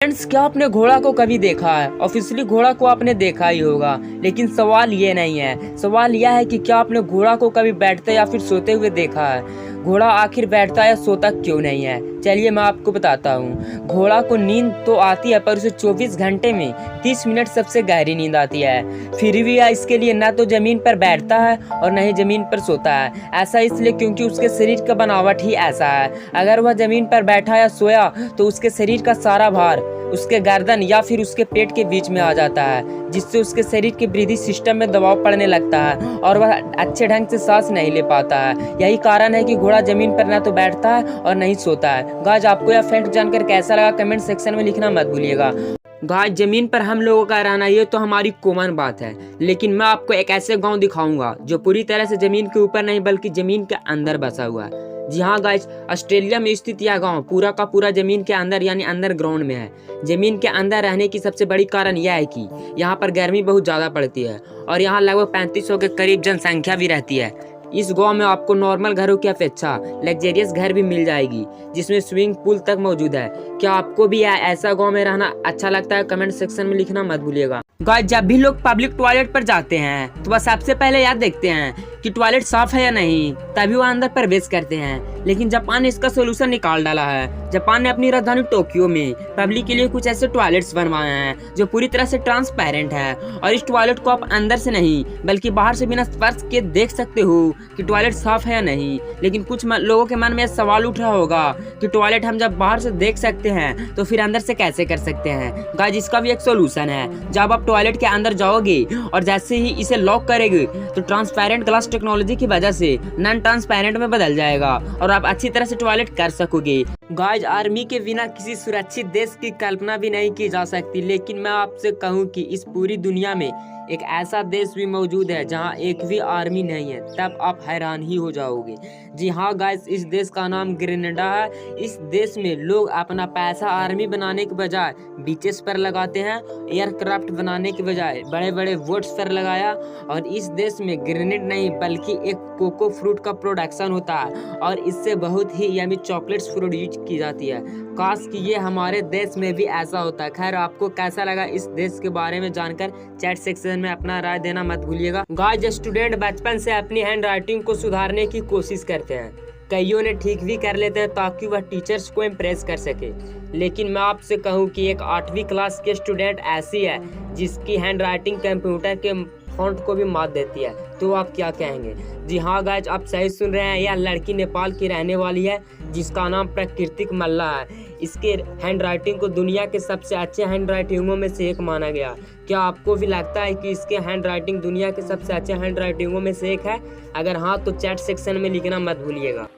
Friends, क्या आपने घोड़ा को कभी देखा है? ऑब्वियसली घोड़ा को आपने देखा ही होगा, लेकिन सवाल ये नहीं है। सवाल यह है कि क्या आपने घोड़ा को कभी बैठते या फिर सोते हुए देखा है? घोड़ा आखिर बैठता या सोता क्यों नहीं है? चलिए मैं आपको बताता हूँ। घोड़ा को नींद तो आती है, पर उसे 24 घंटे में 30 मिनट सबसे गहरी नींद आती है। फिर भी यह इसके लिए ना तो जमीन पर बैठता है और न ही जमीन पर सोता है। ऐसा इसलिए क्योंकि उसके शरीर का बनावट ही ऐसा है। अगर वह जमीन पर बैठा या सोया तो उसके शरीर का सारा भार उसके गर्दन या फिर उसके पेट के बीच में आ जाता है, जिससे उसके शरीर के ब्रीदिंग सिस्टम में दबाव पड़ने लगता है और वह अच्छे ढंग से सांस नहीं ले पाता है। यही कारण है कि घोड़ा जमीन पर ना तो बैठता है और नहीं सोता है। गाइस, आपको यह फैक्ट जानकर कैसा लगा कमेंट सेक्शन में लिखना मत भूलिएगा। गाइस, जमीन पर हम लोगों का रहना ये तो हमारी कॉमन बात है, लेकिन मैं आपको एक ऐसे गांव दिखाऊंगा जो पूरी तरह से जमीन के ऊपर नहीं बल्कि जमीन के अंदर बसा हुआ है। जी हाँ गाइस, ऑस्ट्रेलिया में स्थित यह गांव पूरा का पूरा जमीन के अंदर यानी अंडरग्राउंड में है। जमीन के अंदर रहने की सबसे बड़ी कारण यह है कि यहाँ पर गर्मी बहुत ज़्यादा पड़ती है और यहाँ लगभग 3500 के करीब जनसंख्या भी रहती है। इस गांव में आपको नॉर्मल घरों की अपेक्षा लग्जरियस घर भी मिल जाएगी, जिसमें स्विमिंग पूल तक मौजूद है। क्या आपको भी ऐसा गांव में रहना अच्छा लगता है? कमेंट सेक्शन में लिखना मत भूलिएगा। गाइस, जब भी लोग पब्लिक टॉयलेट पर जाते हैं तो वह सबसे पहले यह देखते हैं कि टॉयलेट साफ है या नहीं, तभी वह अंदर प्रवेश करते हैं। लेकिन जापान ने इसका सोल्यूशन निकाल डाला है। जापान ने अपनी राजधानी टोक्यो में पब्लिक के लिए कुछ ऐसे टॉयलेट्स बनवाए हैं जो पूरी तरह से ट्रांसपेरेंट है, और इस टॉयलेट को आप अंदर से नहीं बल्कि बाहर से बिना स्पर्श के देख सकते हो कि टॉयलेट साफ है या नहीं। लेकिन कुछ लोगों के मन में सवाल उठ रहा होगा कि टॉयलेट हम जब बाहर से देख सकते हैं तो फिर अंदर से कैसे कर सकते हैं? गाइस, इसका भी एक सोल्यूशन है। जब आप टॉयलेट के अंदर जाओगे और जैसे ही इसे लॉक करेंगे तो ट्रांसपेरेंट ग्लास टेक्नोलॉजी की वजह से नॉन ट्रांसपेरेंट में बदल जाएगा और आप अच्छी तरह से टॉयलेट कर सकोगे। गाइस, आर्मी के बिना किसी सुरक्षित देश की कल्पना भी नहीं की जा सकती, लेकिन मैं आपसे कहूं कि इस पूरी दुनिया में एक ऐसा देश भी मौजूद है जहां एक भी आर्मी नहीं है, तब आप हैरान ही हो जाओगे। जी हाँ गाइस, इस देश का नाम ग्रेनेडा है। इस देश में लोग अपना पैसा आर्मी बनाने के बजाय बीचेस पर लगाते हैं, एयरक्राफ्ट बनाने के बजाय बड़े बड़े बोट्स पर लगाया। और इस देश में ग्रेनेड नहीं बल्कि एक कोको फ्रूट का प्रोडक्शन होता है और इससे बहुत ही यमी चॉकलेट्स प्रोड्यूस की जाती है। काश कि ये हमारे देश में भी ऐसा होता है। खैर, आपको कैसा लगा इस देश के बारे में जानकर चैट सेक्शन में अपना राय देना मत भूलिएगा। गाइस, स्टूडेंट बचपन से अपनी हैंड राइटिंग को सुधारने की कोशिश करते हैं। कईयों ने ठीक भी कर लेते हैं ताकि वह टीचर्स को इम्प्रेस कर सके। लेकिन मैं आपसे कहूं कि एक 8वीं क्लास के स्टूडेंट ऐसी है जिसकी हैंड राइटिंग कंप्यूटर के फॉन्ट को भी मात देती है, तो आप क्या कहेंगे? जी हाँ गाइस, आप सही सुन रहे हैं। यह लड़की नेपाल की रहने वाली है जिसका नाम प्राकृतिक मल्ला है। इसके हैंड राइटिंग को दुनिया के सबसे अच्छे हैंड राइटिंगों में से एक माना गया। क्या आपको भी लगता है कि इसके हैंड राइटिंग दुनिया के सबसे अच्छे हैंड राइटिंगों में से एक है? अगर हाँ तो चैट सेक्शन में लिखना मत भूलिएगा।